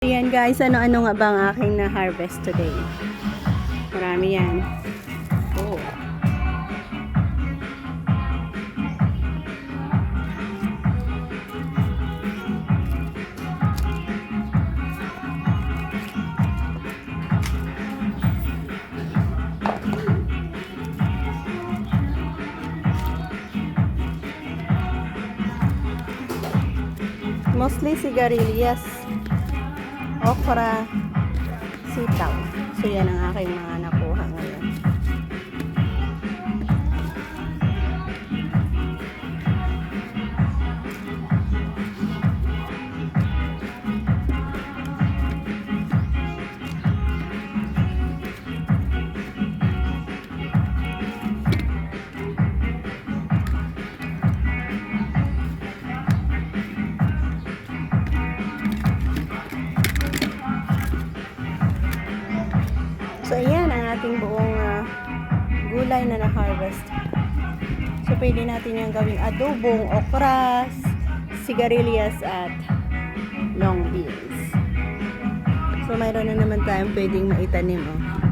Ayan guys, ano-ano nga ba ang aking na-harvest today? Marami yan. Oh. Mostly sigarilyas, okra, sitaw. So yan ang aking mga nakuha ngayon. So, ayan ang ating buong gulay na na-harvest. So, pwede natin yung gawing adobong, okras, sigarilyas, at long beans. So, mayroon na naman tayong pwedeng maitanim. Oh.